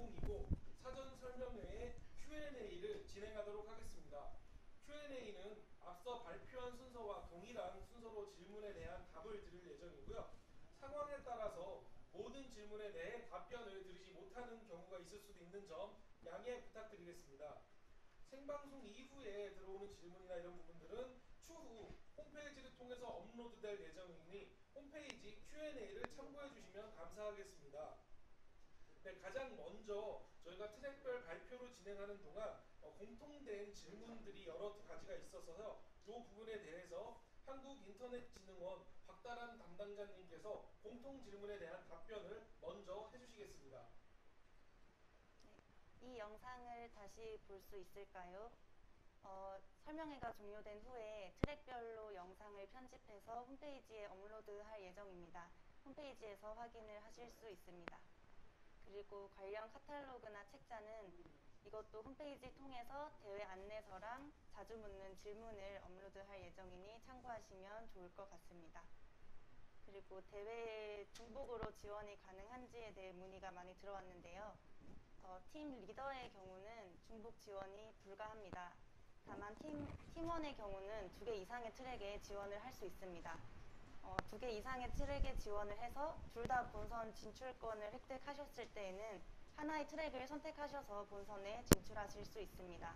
2부이고 사전 설명회의 Q&A를 진행하도록 하겠습니다. Q&A는 앞서 발표한 순서와 동일한 순서로 질문에 대한 답을 드릴 예정이고요. 상황에 따라서 모든 질문에 대해 답변을 드리지 못하는 경우가 있을 수도 있는 점 양해 부탁드리겠습니다. 생방송 이후에 들어오는 질문이나 이런 부분들은 추후 홈페이지를 통해서 업로드될 예정이니 홈페이지 Q&A를 참고해 주시면 감사하겠습니다. 네, 가장 먼저 저희가 트랙별 발표로 진행하는 동안 공통된 질문들이 여러 가지가 있어서요. 이 부분에 대해서 한국인터넷진흥원 박다란 담당자님께서 공통 질문에 대한 답변을 먼저 해주시겠습니다. 네, 이 영상을 다시 볼 수 있을까요? 설명회가 종료된 후에 트랙별로 영상을 편집해서 홈페이지에 업로드할 예정입니다. 홈페이지에서 확인을 하실 수 있습니다. 그리고 관련 카탈로그나 책자는 이것도 홈페이지 통해서 대회 안내서랑 자주 묻는 질문을 업로드할 예정이니 참고하시면 좋을 것 같습니다. 그리고 대회에 중복으로 지원이 가능한지에 대해 문의가 많이 들어왔는데요. 팀 리더의 경우는 중복 지원이 불가합니다. 다만 팀원의 경우는 2개 이상의 트랙에 지원을 할 수 있습니다. 2개 이상의 트랙에 지원을 해서 둘 다 본선 진출권을 획득하셨을 때에는 하나의 트랙을 선택하셔서 본선에 진출하실 수 있습니다.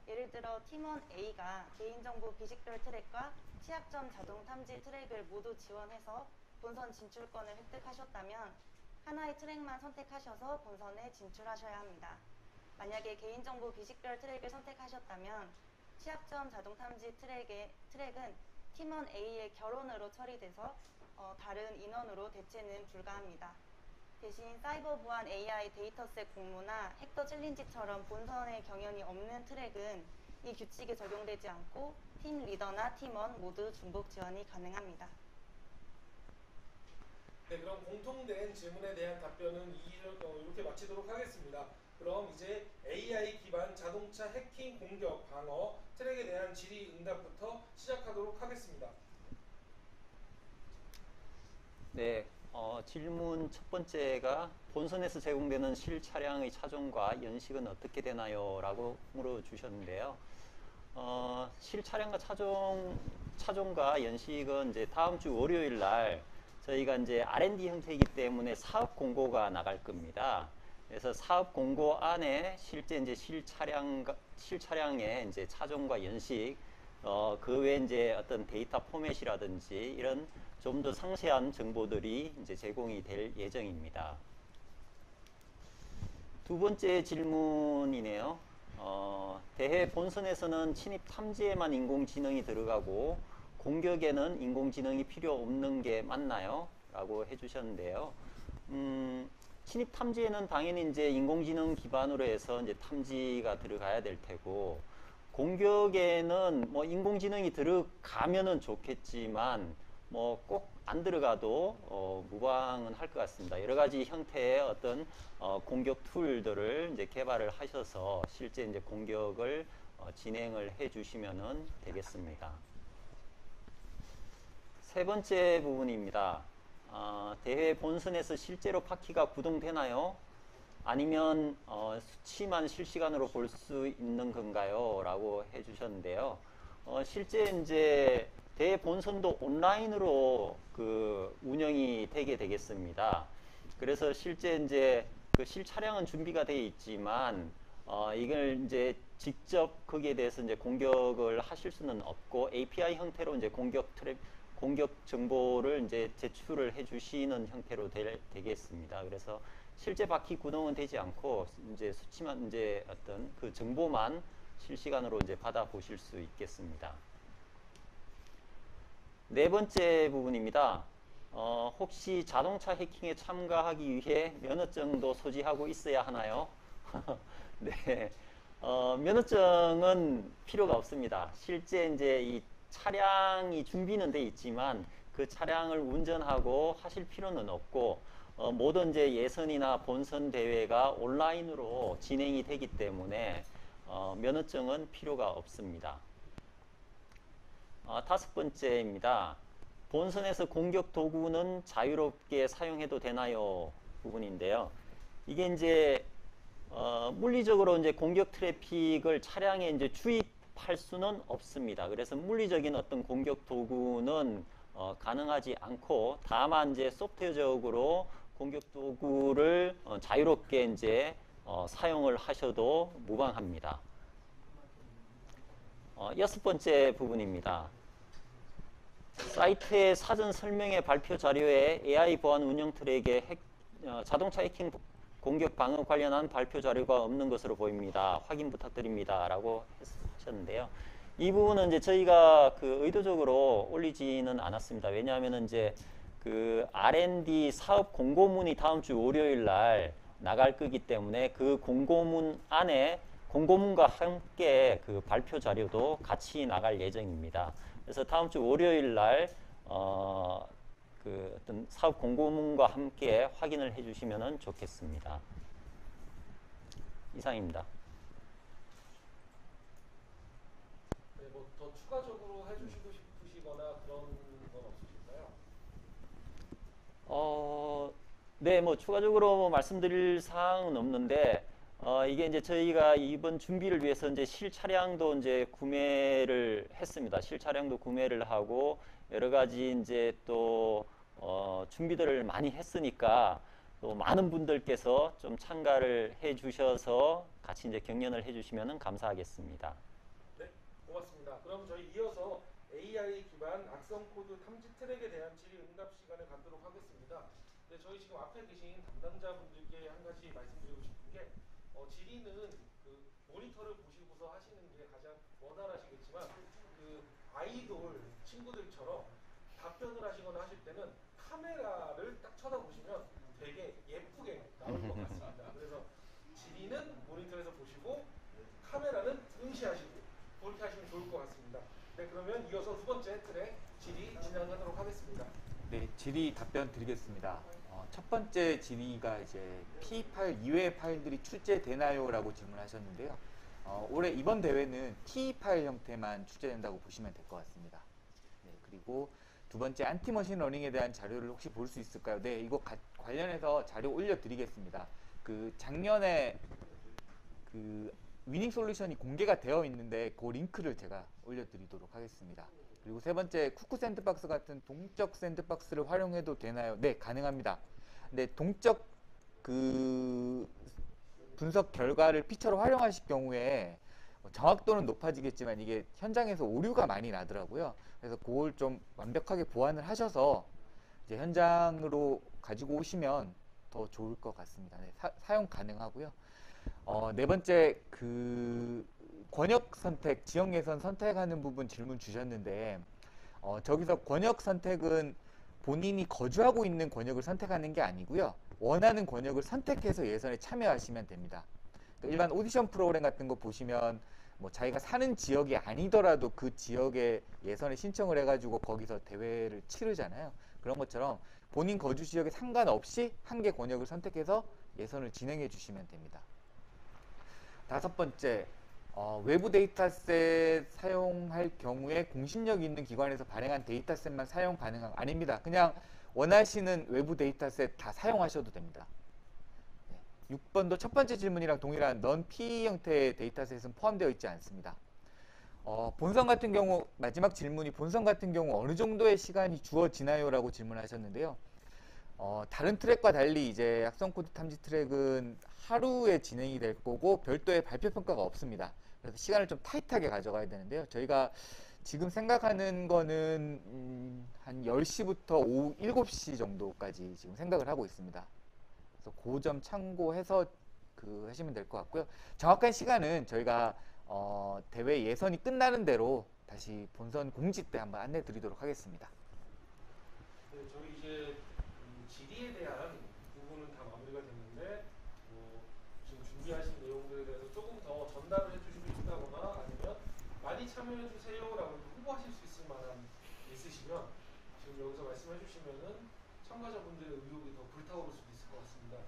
예를 들어 팀원 A가 개인정보 비식별 트랙과 취약점 자동 탐지 트랙을 모두 지원해서 본선 진출권을 획득하셨다면 하나의 트랙만 선택하셔서 본선에 진출하셔야 합니다. 만약에 개인정보 비식별 트랙을 선택하셨다면 취약점 자동 탐지 트랙은 팀원 A의 결혼으로 처리돼서 다른 인원으로 대체는 불가합니다. 대신 사이버 보안 AI 데이터셋 공모나 헥터 챌린지처럼 본선에 경연이 없는 트랙은 이 규칙에 적용되지 않고 팀 리더나 팀원 모두 중복 지원이 가능합니다. 네, 그럼 공통된 질문에 대한 답변은 이렇게 마치도록 하겠습니다. 그럼 이제 AI 기반 자동차 해킹 공격 방어 트랙에 대한 질의 응답부터 시작하도록 하겠습니다. 네, 질문 첫 번째가 본선에서 제공되는 실차량의 차종과 연식은 어떻게 되나요? 라고 물어주셨는데요. 실차량과 차종과 연식은 이제 다음 주 월요일 날 저희가 이제 R&D 형태이기 때문에 사업 공고가 나갈 겁니다. 그래서 사업 공고 안에 실제 이제 실차량의 이제 차종과 연식, 그 외에 이제 어떤 데이터 포맷이라든지 이런 좀 더 상세한 정보들이 이제 제공이 될 예정입니다. 두 번째 질문이네요. 대회 본선에서는 침입 탐지에만 인공지능이 들어가고 공격에는 인공지능이 필요 없는 게 맞나요? 라고 해주셨는데요. 침입 탐지에는 당연히 이제 인공지능 기반으로 해서 이제 탐지가 들어가야 될 테고, 공격에는 뭐 인공지능이 들어가면은 좋겠지만 뭐 꼭 안 들어가도 무방은 할 것 같습니다. 여러 가지 형태의 어떤 공격 툴들을 이제 개발을 하셔서 실제 이제 공격을 진행을 해 주시면은 되겠습니다. 세 번째 부분입니다. 대회 본선에서 실제로 바퀴가 구동되나요? 아니면 수치만 실시간으로 볼 수 있는 건가요? 라고 해주셨는데요. 실제 이제 대회 본선도 온라인으로 그 운영이 되게 되겠습니다. 그래서 실제 이제 그 실차량은 준비가 되어 있지만 이걸 이제 직접 거기에 대해서 이제 공격을 하실 수는 없고 API 형태로 이제 공격 정보를 이제 제출을 해 주시는 형태로 되겠습니다. 그래서 실제 바퀴 구동은 되지 않고 이제 수치만 이제 어떤 그 정보만 실시간으로 이제 받아 보실 수 있겠습니다. 네 번째 부분입니다. 혹시 자동차 해킹에 참가하기 위해 면허증도 소지하고 있어야 하나요? 네, 면허증은 필요가 없습니다. 실제 이제 이 차량이 준비는 돼 있지만 그 차량을 운전하고 하실 필요는 없고 모든 이제 예선이나 본선 대회가 온라인으로 진행이 되기 때문에 면허증은 필요가 없습니다. 다섯 번째입니다. 본선에서 공격 도구는 자유롭게 사용해도 되나요? 부분인데요. 이게 이제 물리적으로 이제 공격 트래픽을 차량에 이제 주입할 수는 없습니다. 그래서 물리적인 어떤 공격 도구는 가능하지 않고, 다만 이제 소프트웨어적으로 공격 도구를 자유롭게 이제 사용을 하셔도 무방합니다. 여섯 번째 부분입니다. 사이트의 사전 설명회 발표 자료에 AI 보안 운영 트랙의 자동차 해킹 공격 방어 관련한 발표 자료가 없는 것으로 보입니다. 확인 부탁드립니다. 라고 하셨는데요. 이 부분은 이제 저희가 의도적으로 올리지는 않았습니다. 왜냐하면 이제 R&D 사업 공고문이 다음 주 월요일 날 나갈 거기 때문에 그 공고문 안에 공고문과 함께 그 발표 자료도 같이 나갈 예정입니다. 그래서 다음 주 월요일 날 어떤 사업 공고문과 함께 확인을 해주시면 좋겠습니다. 이상입니다. 네, 뭐 더 추가적으로 해주시고 싶으시거나 그런 건 없으실까요? 네, 뭐 추가적으로 말씀드릴 사항은 없는데, 이게 이제 저희가 이번 준비를 위해서 이제 실차량도 이제 구매를 했습니다. 실차량도 구매를 하고 여러 가지 이제 또 준비들을 많이 했으니까 또 많은 분들께서 좀 참가를 해 주셔서 같이 이제 경연을 해 주시면 감사하겠습니다. 네, 고맙습니다. 그럼 저희 이어서 AI 기반 악성 코드 탐지 트랙에 대한 질의 응답 시간을 갖도록 하겠습니다. 네, 저희 지금 앞에 계신 담당자분들께 한 가지 말씀드리고 싶은 게, 질의는 모니터를 보시고서 하시는 게 가장 원활하시겠지만, 아이돌 친구들처럼 답변을 하시거나 하실 때는 카메라를 딱 쳐다보시면 되게 예쁘게 나올 것 같습니다. 그래서 질의는 모니터에서 보시고 카메라는 응시하시고 그렇게 하시면 좋을 것 같습니다. 네, 그러면 이어서 두 번째 트랙 질의 진행하도록 하겠습니다. 네, 질의 답변 드리겠습니다. 첫 번째 질의가 이제 P 파일 이외의 파일들이 출제되나요? 라고 질문하셨는데요. 올해 이번 대회는 T 파일 형태만 출제된다고 보시면 될 것 같습니다. 네, 그리고 두 번째 안티머신 러닝에 대한 자료를 혹시 볼 수 있을까요? 네, 이거 관련해서 자료 올려드리겠습니다. 작년에 위닝 솔루션이 공개가 되어 있는데 그 링크를 제가 올려드리도록 하겠습니다. 그리고 세 번째, 쿠쿠 샌드박스 같은 동적 샌드박스를 활용해도 되나요? 네, 가능합니다. 근데 동적 분석 결과를 피처로 활용하실 경우에 정확도는 높아지겠지만 이게 현장에서 오류가 많이 나더라고요. 그래서 그걸 좀 완벽하게 보완을 하셔서 이제 현장으로 가지고 오시면 더 좋을 것 같습니다. 네, 사용 가능하고요. 네 번째, 권역 선택, 지역 예선 선택하는 부분 질문 주셨는데, 저기서 권역 선택은 본인이 거주하고 있는 권역을 선택하는 게 아니고요. 원하는 권역을 선택해서 예선에 참여하시면 됩니다. 그러니까 일반 오디션 프로그램 같은 거 보시면 뭐 자기가 사는 지역이 아니더라도 그 지역에 예선에 신청을 해가지고 거기서 대회를 치르잖아요. 그런 것처럼 본인 거주 지역에 상관없이 한 개 권역을 선택해서 예선을 진행해 주시면 됩니다. 다섯 번째, 외부 데이터셋 사용할 경우에 공신력 있는 기관에서 발행한 데이터셋만 사용 가능한 아닙니다. 그냥 원하시는 외부 데이터셋 다 사용하셔도 됩니다. 6번도 첫 번째 질문이랑 동일한 non-PE 형태의 데이터셋은 포함되어 있지 않습니다. 본선 같은 경우, 마지막 질문이 본선 같은 경우 어느 정도의 시간이 주어지나요? 라고 질문하셨는데요. 다른 트랙과 달리 이제 악성코드 탐지 트랙은 하루에 진행이 될 거고 별도의 발표 평가가 없습니다. 그래서 시간을 좀 타이트하게 가져가야 되는데요. 저희가 지금 생각하는 거는 한 10시부터 오후 7시 정도까지 지금 생각을 하고 있습니다. 그래서 그 점 참고해서 하시면 될 것 같고요. 정확한 시간은 저희가 대회 예선이 끝나는 대로 다시 본선 공지 때 한번 안내 드리도록 하겠습니다. 네, 저희 이제 질의에 대한 부분은 다 마무리가 됐는데, 지금 준비하신 내용들에 대해서 조금 더 전달을 해주시고 싶다거나 아니면 많이 참여해 주세요라고 홍보하실 수 있을 만한 있으시면 지금 여기서 말씀해 주시면은 참가자분들의 의욕이 더 불타오를 수도 있을 것 같습니다.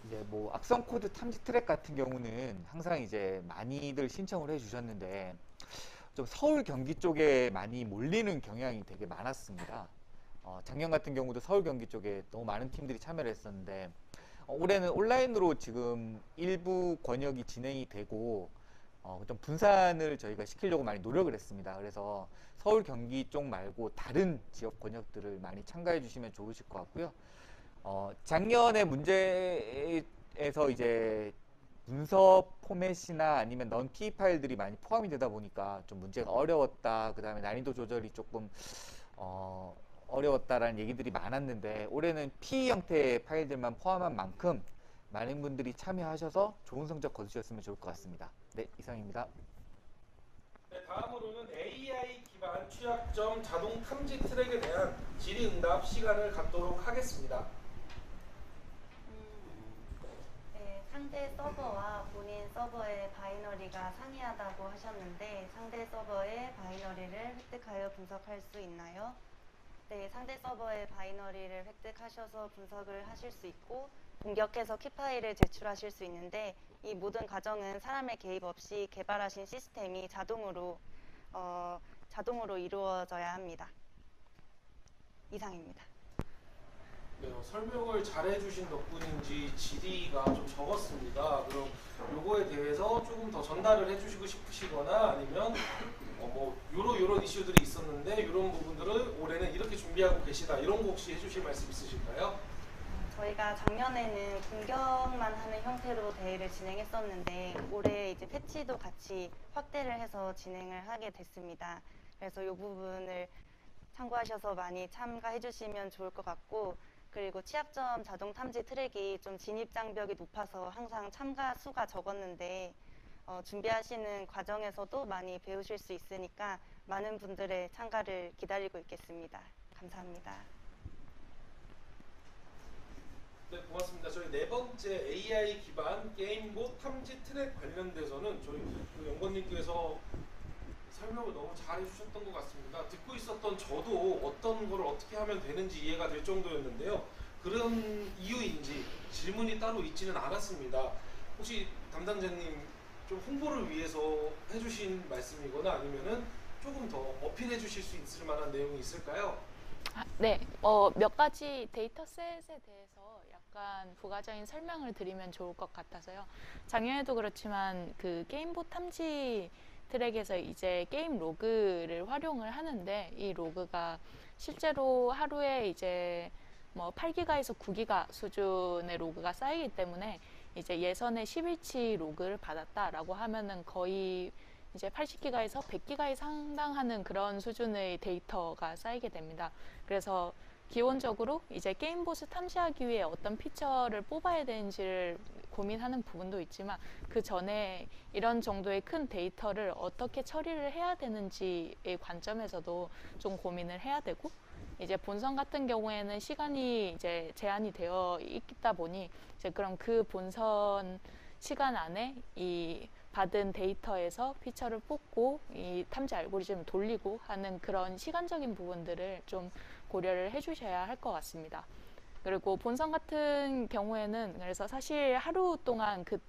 이제 뭐 악성 코드 탐지 트랙 같은 경우는 항상 이제 많이들 신청을 해주셨는데 좀 서울 경기 쪽에 많이 몰리는 경향이 되게 많았습니다. 작년 같은 경우도 서울 경기 쪽에 너무 많은 팀들이 참여를 했었는데 올해는 온라인으로 지금 일부 권역이 진행이 되고 좀 분산을 저희가 시키려고 많이 노력을 했습니다. 그래서 서울, 경기 쪽 말고 다른 지역 권역들을 많이 참가해 주시면 좋으실 것 같고요. 작년에 문제에서 이제 문서 포맷이나 아니면 넌 PE 파일들이 많이 포함이 되다 보니까 좀 문제가 어려웠다. 그 다음에 난이도 조절이 조금 어려웠다라는 얘기들이 많았는데 올해는 PE 형태의 파일들만 포함한 만큼 많은 분들이 참여하셔서 좋은 성적 거두셨으면 좋을 것 같습니다. 네, 이상입니다. 네, 다음으로는 AI 기반 취약점 자동 탐지 트랙에 대한 질의응답 시간을 갖도록 하겠습니다. 네, 상대 서버와 본인 서버의 바이너리가 상이하다고 하셨는데 상대 서버의 바이너리를 획득하여 분석할 수 있나요? 네, 상대 서버의 바이너리를 획득하셔서 분석을 하실 수 있고 공격해서 키 파일을 제출하실 수 있는데 이 모든 과정은 사람의 개입 없이 개발하신 시스템이 자동으로 이루어져야 합니다. 이상입니다. 네, 설명을 잘 해주신 덕분인지 질의가 좀 적었습니다. 그럼 요거에 대해서 조금 더 전달을 해주시고 싶으시거나 아니면 요런 이슈들이 있었는데 이런 부분들을 올해는 이렇게 준비하고 계시다 이런 거 혹시 해주실 말씀 있으실까요? 저희가 작년에는 공격만 하는 형태로 대회를 진행했었는데 올해 이제 패치도 같이 확대를 해서 진행을 하게 됐습니다. 그래서 이 부분을 참고하셔서 많이 참가해 주시면 좋을 것 같고 그리고 취약점 자동 탐지 트랙이 좀 진입 장벽이 높아서 항상 참가 수가 적었는데 준비하시는 과정에서도 많이 배우실 수 있으니까 많은 분들의 참가를 기다리고 있겠습니다. 감사합니다. 네, 고맙습니다. 저희 네 번째 AI 기반 게임봇 탐지 트랙 관련돼서는 저희 연구원님께서 설명을 너무 잘 해주셨던 것 같습니다. 듣고 있었던 저도 어떤 걸 어떻게 하면 되는지 이해가 될 정도였는데요. 그런 이유인지 질문이 따로 있지는 않았습니다. 혹시 담당자님 좀 홍보를 위해서 해주신 말씀이거나 아니면은 조금 더 어필해 주실 수 있을 만한 내용이 있을까요? 네, 몇 가지 데이터셋에 대해서 약간 부가적인 설명을 드리면 좋을 것 같아서요. 작년에도 그렇지만 그 게임봇 탐지 트랙에서 이제 게임 로그를 활용을 하는데 이 로그가 실제로 하루에 이제 뭐 8기가에서 9기가 수준의 로그가 쌓이기 때문에 이제 예선에 10일치 로그를 받았다라고 하면은 거의 이제 80기가에서 100기가에 상당하는 그런 수준의 데이터가 쌓이게 됩니다. 그래서 기본적으로 이제 게임봇을 탐지하기 위해 어떤 피처를 뽑아야 되는지를 고민하는 부분도 있지만 그 전에 이런 정도의 큰 데이터를 어떻게 처리를 해야 되는지의 관점에서도 좀 고민을 해야 되고 이제 본선 같은 경우에는 시간이 이제 제한이 되어 있다 보니 이제 그럼 그 본선 시간 안에 이 받은 데이터에서 피처를 뽑고 이 탐지 알고리즘을 돌리고 하는 그런 시간적인 부분들을 좀 고려를 해주셔야 할 것 같습니다. 그리고 본선 같은 경우에는 그래서 사실 하루 동안 그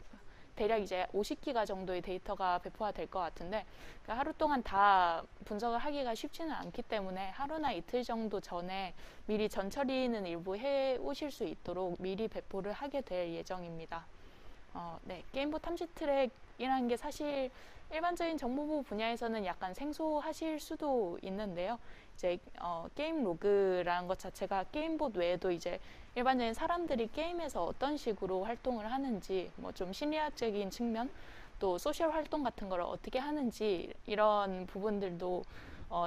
대략 이제 50기가 정도의 데이터가 배포가 될 것 같은데 그러니까 하루 동안 다 분석을 하기가 쉽지는 않기 때문에 하루나 이틀 정도 전에 미리 전처리는 일부 해 오실 수 있도록 미리 배포를 하게 될 예정입니다. 네, 게임봇 탐지 트랙이라는 게 사실 일반적인 정보부 분야에서는 약간 생소하실 수도 있는데요. 이제 게임 로그라는 것 자체가 게임봇 외에도 이제 일반적인 사람들이 게임에서 어떤 식으로 활동을 하는지 뭐 좀 심리학적인 측면 또 소셜 활동 같은 걸 어떻게 하는지 이런 부분들도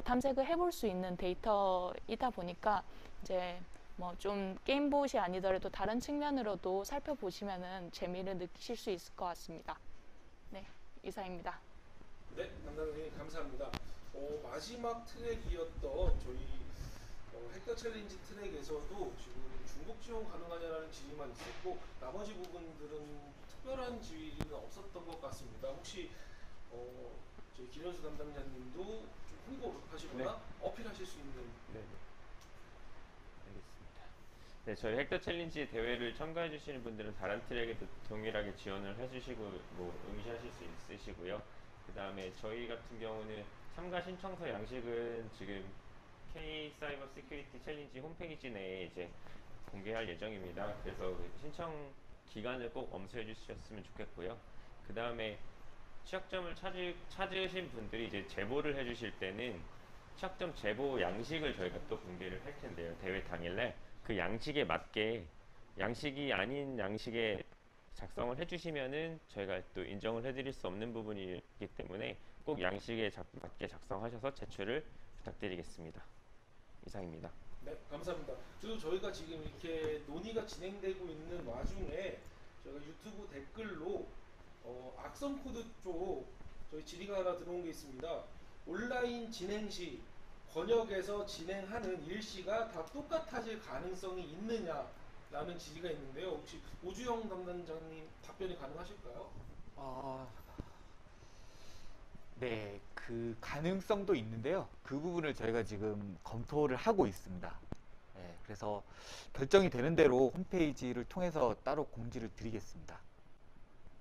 탐색을 해볼 수 있는 데이터이다 보니까 이제 뭐 좀 게임봇이 아니더라도 다른 측면으로도 살펴보시면은 재미를 느끼실 수 있을 것 같습니다. 네, 이상입니다. 네, 담당자님 감사합니다. 마지막 트랙이었던 저희 헥터 챌린지 트랙에서도 지금 중복 지원 가능하냐라는 질의만 있었고 나머지 부분들은 특별한 질의는 없었던 것 같습니다. 혹시 저희 김현수 담당자님도 좀 홍보하시거나 어필하실 수 있는 네. 알겠습니다. 네, 저희 헥터 챌린지 대회를 참가해 주시는 분들은 다른 트랙에도 동일하게 지원을 해주시고 뭐 응시하실 수 있으시고요. 그 다음에 저희 같은 경우는 참가 신청서 양식은 지금 K 사이버 시큐리티 챌린지 홈페이지 내에 이제 공개할 예정입니다. 그래서 신청 기간을 꼭 엄수해 주셨으면 좋겠고요. 그 다음에 취약점을 찾으신 분들이 이제 제보를 해주실 때는 취약점 제보 양식을 저희가 또 공개를 할 텐데요. 대회 당일날 그 양식에 맞게 양식이 아닌 양식에 작성을 해주시면은 저희가 또 인정을 해드릴 수 없는 부분이기 때문에 꼭 양식에 맞게 작성하셔서 제출을 부탁드리겠습니다. 이상입니다. 네, 감사합니다. 그리고 저희가 지금 이렇게 논의가 진행되고 있는 와중에 저희가 유튜브 댓글로 악성 코드 쪽 저희 질의가 하나 들어온 게 있습니다. 온라인 진행 시 번역에서 진행하는 일시가 다 똑같아질 가능성이 있느냐라는 질의가 있는데요. 혹시 오주영 담당자님 답변이 가능하실까요? 네, 그 가능성도 있는데요. 그 부분을 저희가 지금 검토를 하고 있습니다. 네, 그래서 결정이 되는 대로 홈페이지를 통해서 따로 공지를 드리겠습니다.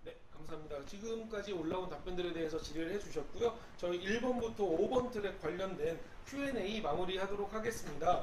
네, 감사합니다. 지금까지 올라온 답변들에 대해서 질의를 해주셨고요. 저희 1번부터 5번 트랙 관련된 Q&A 마무리하도록 하겠습니다.